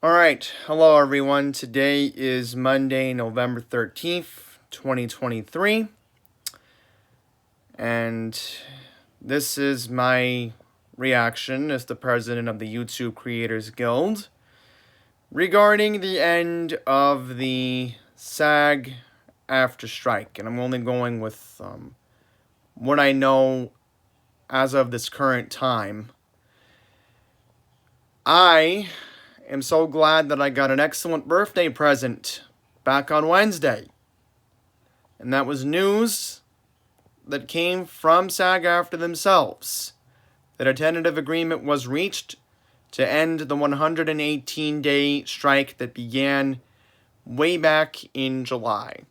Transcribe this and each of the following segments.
Alright, hello everyone. Today is Monday, November 13th, 2023. And this is my reaction as the president of the YouTube Creators Guild regarding the end of the SAG AFTRA strike. And I'm only going with what I know as of this current time. I am so glad that I got an excellent birthday present back on Wednesday. And that was news that came from SAG-AFTRA themselves, that a tentative agreement was reached to end the 118-day strike that began way back in July.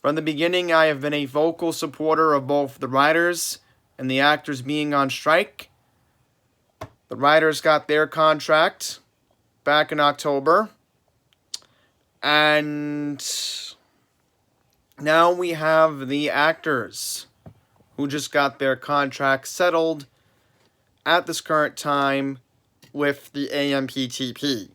From the beginning, I have been a vocal supporter of both the writers and the actors being on strike. The writers got their contract back in October, and now we have the actors who just got their contract settled at this current time with the AMPTP.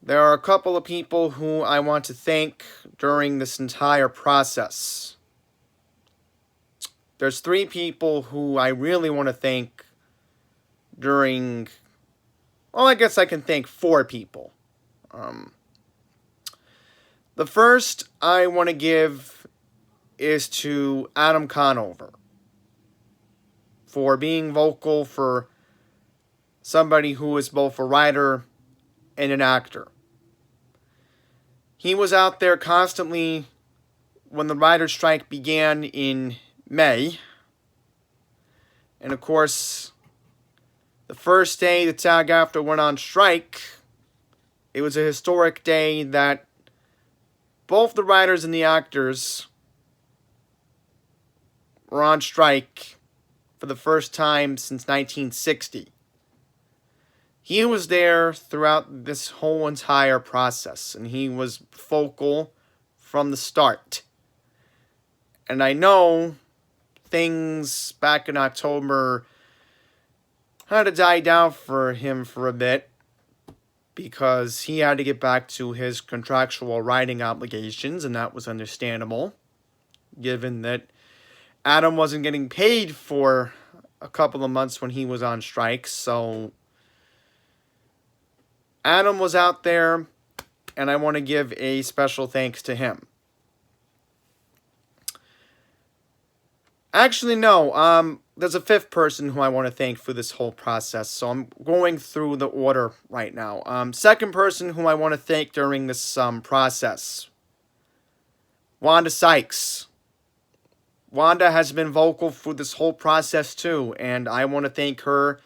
There are a couple of people who I want to thank during this entire process. There's three people who I really want to thank during... Well, I guess I can thank four people. The first I want to give is to Adam Conover for being vocal for somebody who is both a writer and an actor. He was out there constantly when the writer's strike began in May. And of course, the first day that SAG-AFTRA went on strike, it was a historic day that both the writers and the actors were on strike for the first time since 1960. He was there throughout this whole entire process, and he was vocal from the start. And I know things back in October had to die down for him for a bit because he had to get back to his contractual writing obligations, and that was understandable, given that Adam wasn't getting paid for a couple of months when he was on strike. So Adam was out there, and I want to give a special thanks to him. Actually, no. There's a fifth person who I want to thank for this whole process, so I'm going through the order right now. Second person who I want to thank during this process, Wanda Sykes. Wanda has been vocal for this whole process too, and I want to thank her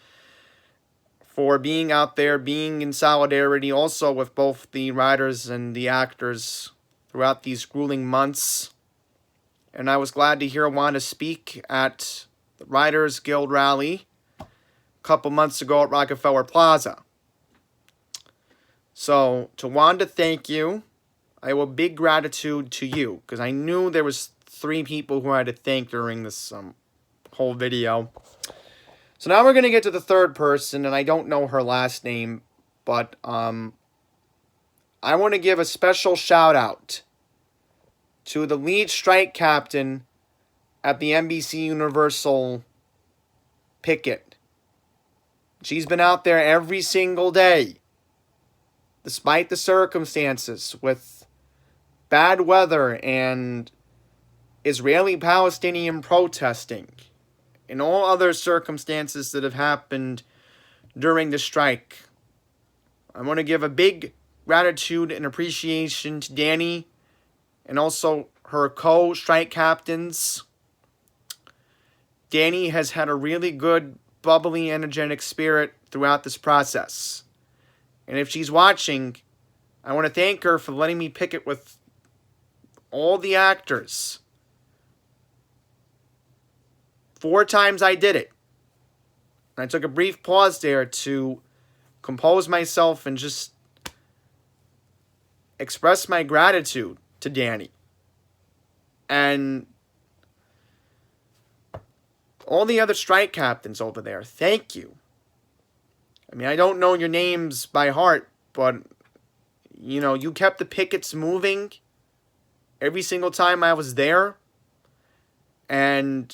for being out there, being in solidarity also with both the writers and the actors throughout these grueling months. And I was glad to hear Wanda speak at the Writers Guild rally a couple months ago at Rockefeller Plaza. So, to Wanda, thank you. I owe big gratitude to you, because I knew there was three people who I had to thank during this whole video. So now we're going to get to the third person, and I don't know her last name, but I want to give a special shout out to the lead strike captain at the NBC Universal picket. She's been out there every single day, despite the circumstances, with bad weather and Israeli-Palestinian protesting and all other circumstances that have happened during the strike. I want to give a big gratitude and appreciation to Danny and also her co-strike captains. Danny has had a really good, bubbly, energetic spirit throughout this process. And if she's watching, I want to thank her for letting me picket with all the actors. 4 times I did it. And I took a brief pause there to compose myself and just express my gratitude to Danny. And all the other strike captains over there, thank you. I mean, I don't know your names by heart, but, you kept the pickets moving every single time I was there. And,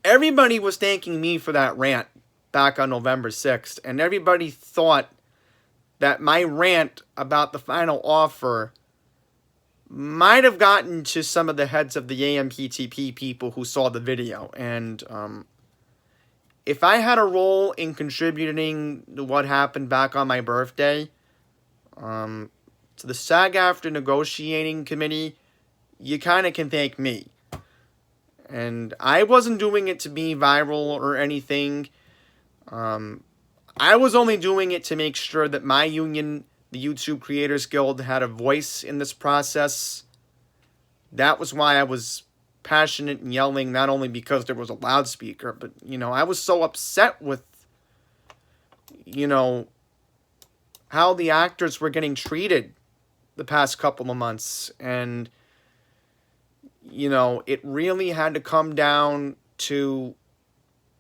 everybody was thanking me for that rant back on November 6th. And everybody thought that my rant about the final offer might have gotten to some of the heads of the AMPTP people who saw the video. And if I had a role in contributing to what happened back on my birthday, to the SAG-AFTRA negotiating committee, you kind of can thank me. And I wasn't doing it to be viral or anything. I was only doing it to make sure that my union, the YouTube Creators Guild, had a voice in this process. That was why I was passionate and yelling, not only because there was a loudspeaker, but, I was so upset with, how the actors were getting treated the past couple of months. And, it really had to come down to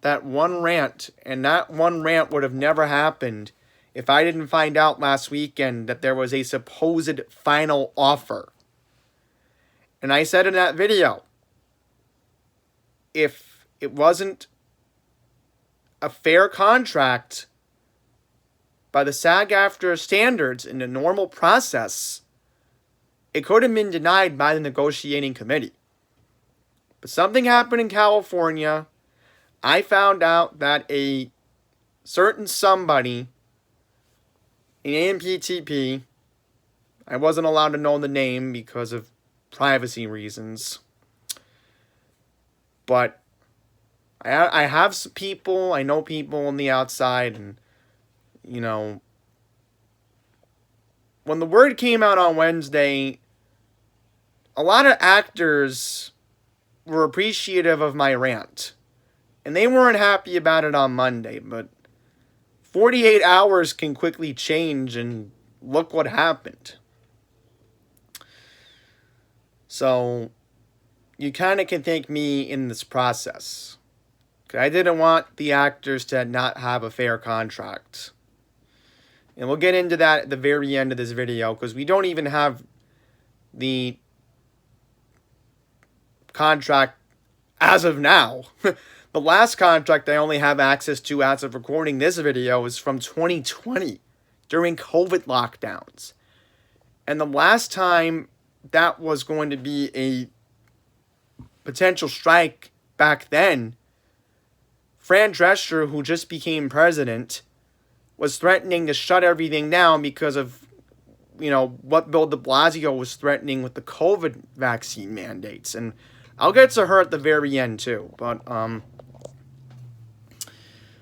that one rant, and that one rant would have never happened if I didn't find out last weekend that there was a supposed final offer. And I said in that video, if it wasn't a fair contract by the SAG-AFTRA standards in the normal process, it could have been denied by the negotiating committee. But something happened in California. I found out that a certain somebody in AMPTP, I wasn't allowed to know the name because of privacy reasons, but I have some people, I know people on the outside, and, when the word came out on Wednesday, a lot of actors were appreciative of my rant. And they weren't happy about it on Monday, but 48 hours can quickly change, and look what happened. So, you kind of can thank me in this process. I didn't want the actors to not have a fair contract. And we'll get into that at the very end of this video, because we don't even have the contract as of now. The last contract I only have access to as of recording this video is from 2020, during COVID lockdowns. And the last time that was going to be a potential strike back then, Fran Drescher, who just became president, was threatening to shut everything down because of, what Bill de Blasio was threatening with the COVID vaccine mandates. And I'll get to her at the very end too. But,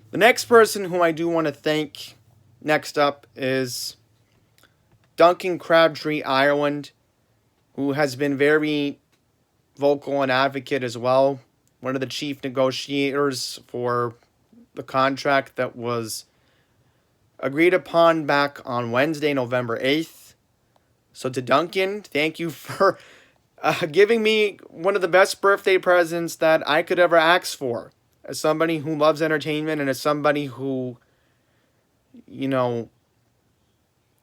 the next person who I do want to thank next up is Duncan Crabtree Ireland, who has been very vocal and advocate as well. One of the chief negotiators for the contract that was agreed upon back on Wednesday, November 8th. So to Duncan, thank you for giving me one of the best birthday presents that I could ever ask for. As somebody who loves entertainment, and as somebody who,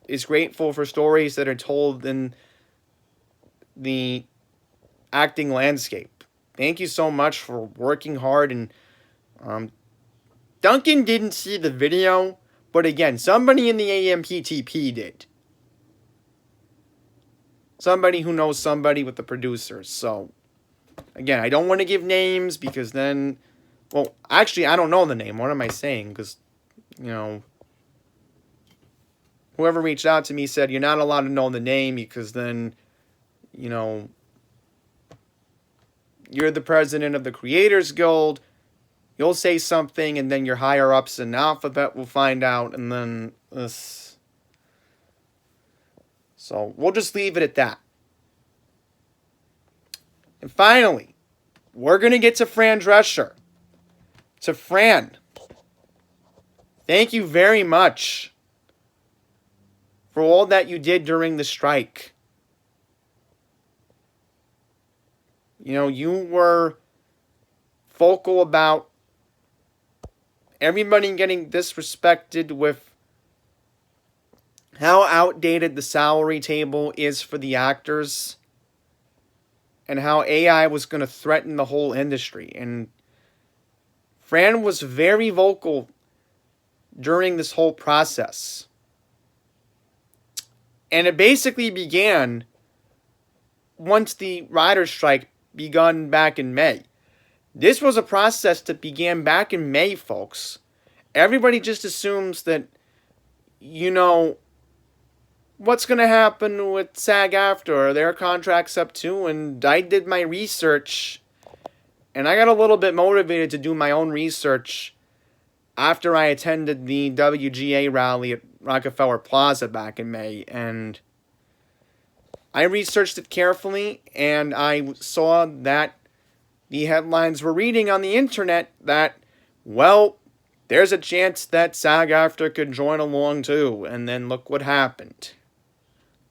is grateful for stories that are told in the acting landscape. Thank you so much for working hard. And Duncan didn't see the video, but again, somebody in the AMPTP did. Somebody who knows somebody with the producers. So, again, I don't want to give names because then... Well, actually, I don't know the name. What am I saying? Because, whoever reached out to me said, you're not allowed to know the name because then, you're the president of the Creators Guild. You'll say something, and then your higher-ups in Alphabet will find out, and then this. So, we'll just leave it at that. And finally, we're going to get to Fran Drescher. To Fran, thank you very much for all that you did during the strike. You were vocal about everybody getting disrespected with how outdated the salary table is for the actors and how AI was going to threaten the whole industry. And Fran was very vocal during this whole process. And it basically began once the writer's strike begun back in May. This was a process that began back in May, folks. Everybody just assumes that, what's going to happen with SAG-AFTRA? Are their contracts up too? And I did my research, and I got a little bit motivated to do my own research after I attended the WGA rally at Rockefeller Plaza back in May. And I researched it carefully, and I saw that the headlines were reading on the internet that, well, there's a chance that SAG-AFTRA could join along too. And then look what happened.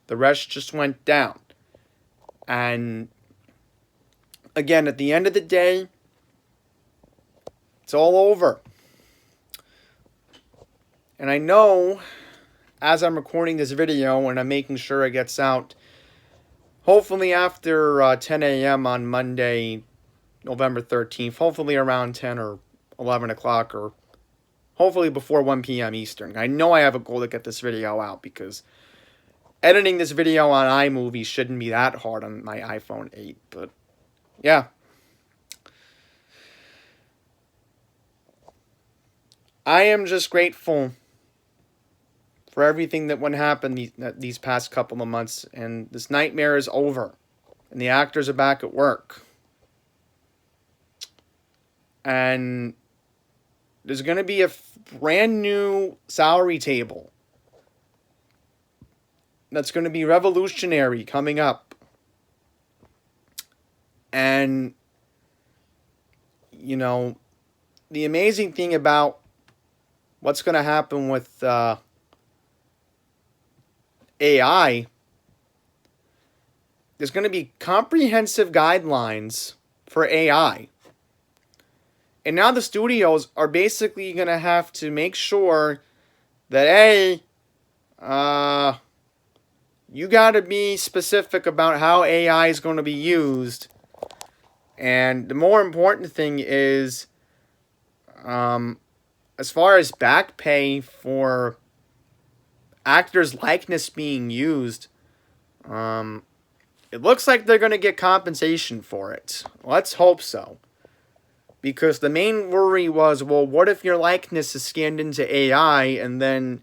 The rest just went down. And again, at the end of the day, it's all over. And I know, as I'm recording this video and I'm making sure it gets out, hopefully after 10 a.m. on Monday, November 13th, hopefully around 10 or 11 o'clock, or hopefully before 1 p.m. Eastern. I know I have a goal to get this video out because editing this video on iMovie shouldn't be that hard on my iPhone 8, but yeah. I am just grateful for everything that went happen these past couple of months, and this nightmare is over, and the actors are back at work. And there's going to be a brand new salary table that's going to be revolutionary coming up. And, the amazing thing about what's going to happen with AI, there's going to be comprehensive guidelines for AI. And now the studios are basically going to have to make sure that, A, you got to be specific about how AI is going to be used. And the more important thing is, as far as back pay for actors' likeness being used, it looks like they're going to get compensation for it. Let's hope so. Because the main worry was, well, what if your likeness is scanned into AI, and then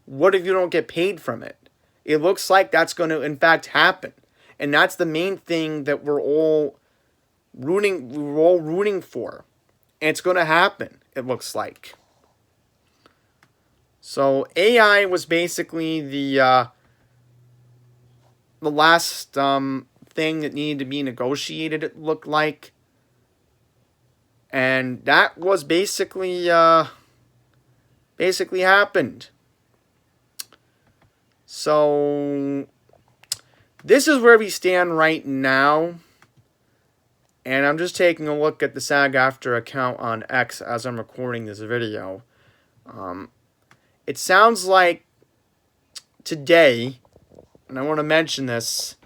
what if you don't get paid from it? It looks like that's going to, in fact, happen. And that's the main thing that we're all rooting for. And it's going to happen, it looks like. So AI was basically the last thing that needed to be negotiated, it looked like. And that was basically happened. So this is where we stand right now. And I'm just taking a look at the SAG-AFTRA account on X as I'm recording this video. It sounds like today, and I want to mention this,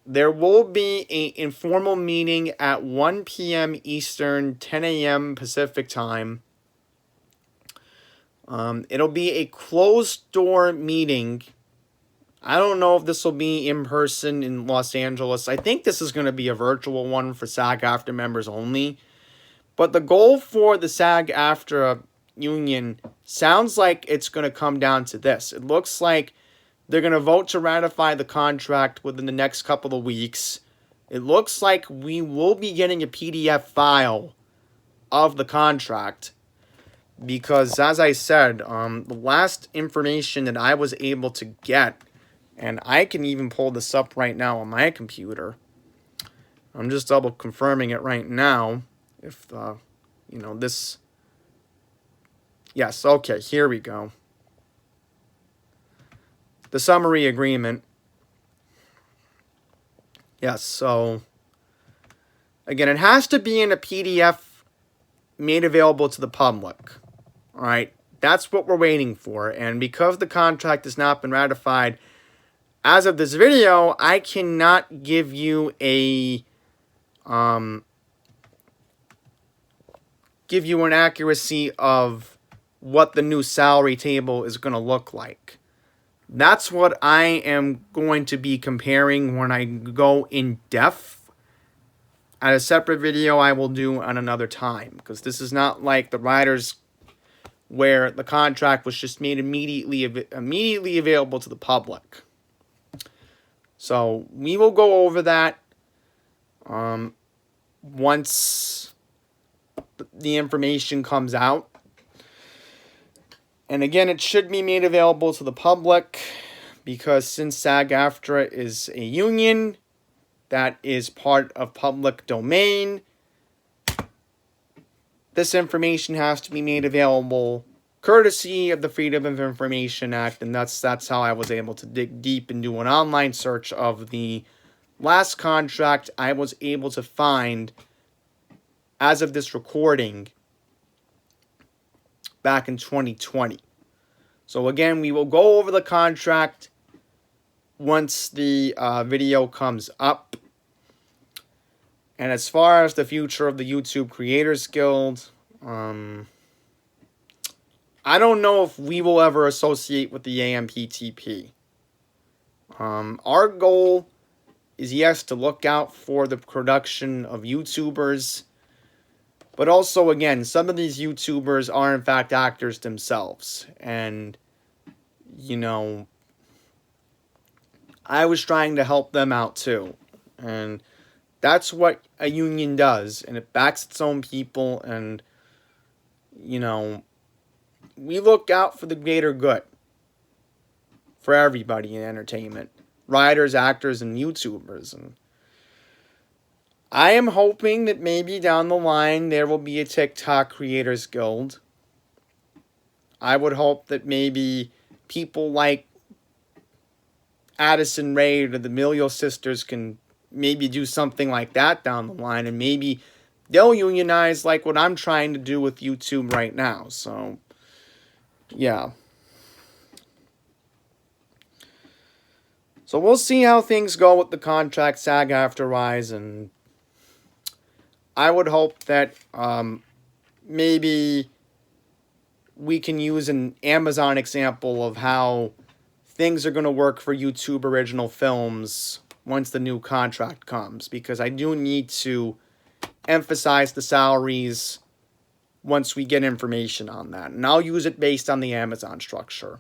there will be an informal meeting at 1 p.m. Eastern, 10 a.m. Pacific time. It'll be a closed-door meeting. I don't know if this will be in person in Los Angeles. I think this is going to be a virtual one for SAG-AFTRA members only. But the goal for the SAG-AFTRA union sounds like it's going to come down to this. It looks like they're going to vote to ratify the contract within the next couple of weeks. It looks like we will be getting a PDF file of the contract. Because, as I said, the last information that I was able to get, and I can even pull this up right now on my computer. I'm just double confirming it right now. If, this... Yes, okay, here we go. The summary agreement. Yes, so again, it has to be in a PDF made available to the public. All right, that's what we're waiting for. And because the contract has not been ratified as of this video, I cannot give you an accuracy of what the new salary table is going to look like. That's what I am going to be comparing when I go in depth at a separate video I will do on another time. Because this is not like the writers where the contract was just made immediately available to the public. So we will go over that once the information comes out. And again, it should be made available to the public because since SAG-AFTRA is a union that is part of public domain, this information has to be made available courtesy of the Freedom of Information Act, and that's how I was able to dig deep and do an online search of the last contract I was able to find as of this recording back in 2020. So again, we will go over the contract once the video comes up. And as far as the future of the YouTube Creators Guild, I don't know if we will ever associate with the AMPTP. Our goal is, yes, to look out for the production of YouTubers. But also, again, some of these YouTubers are, in fact, actors themselves. And, you know, I was trying to help them out, too. And that's what a union does. And it backs its own people. And, you know, we look out for the greater good for everybody in entertainment. Writers, actors, and YouTubers. And I am hoping that maybe down the line there will be a TikTok Creators Guild. I would hope that maybe people like Addison Rae or the D'Amelio sisters can maybe do something like that down the line. And maybe they'll unionize like what I'm trying to do with YouTube right now. So, yeah. So we'll see how things go with the contract SAG-AFTRA-wise, and I would hope that maybe we can use an Amazon example of how things are going to work for YouTube original films once the new contract comes. Because I do need to emphasize the salaries once we get information on that. And I'll use it based on the Amazon structure.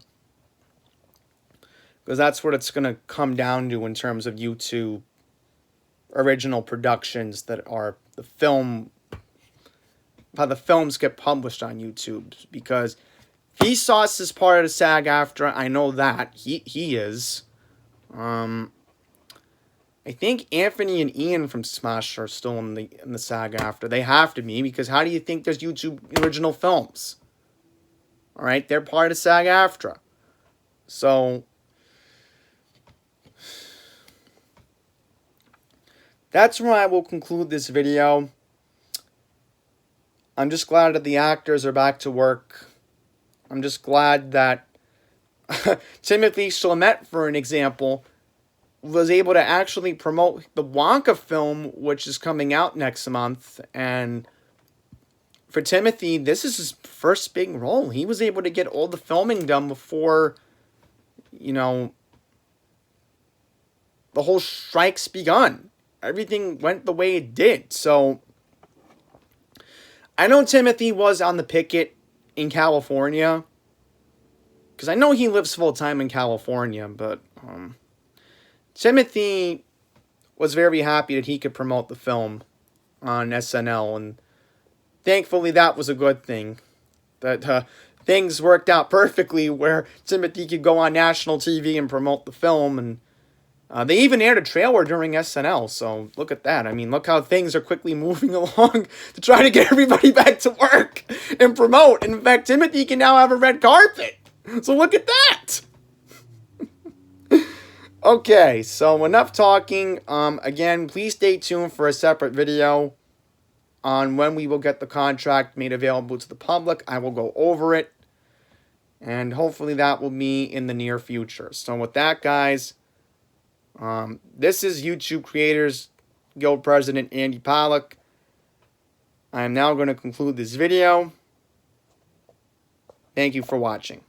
Because that's what it's going to come down to in terms of YouTube original productions that are the film, how the films get published on YouTube. Because Vsauce is part of the SAG-AFTRA. I know that. He is. I think Anthony and Ian from Smash are still in the SAG-AFTRA. They have to be, because how do you think there's YouTube original films? Alright, they're part of SAG-AFTRA. So that's where I will conclude this video. I'm just glad that the actors are back to work. I'm just glad that Timothy Chalamet, for an example, was able to actually promote the Wonka film, which is coming out next month. And for Timothy, this is his first big role. He was able to get all the filming done before, you know, the whole strike's begun. Everything went the way it did. So I know Timothy was on the picket in California, because I know he lives full-time in California, but Timothy was very happy that he could promote the film on SNL, and thankfully that was a good thing. That things worked out perfectly where Timothy could go on national TV and promote the film, and they even aired a trailer during SNL, so look at that. I mean, look how things are quickly moving along to try to get everybody back to work and promote. And in fact, Timothy can now have a red carpet. So look at that. Okay, so enough talking. Again, please stay tuned for a separate video on when we will get the contract made available to the public. I will go over it, and hopefully that will be in the near future. So with that, guys, this is YouTube Creators Guild President Andy Pollock. I am now going to conclude this video. Thank you for watching.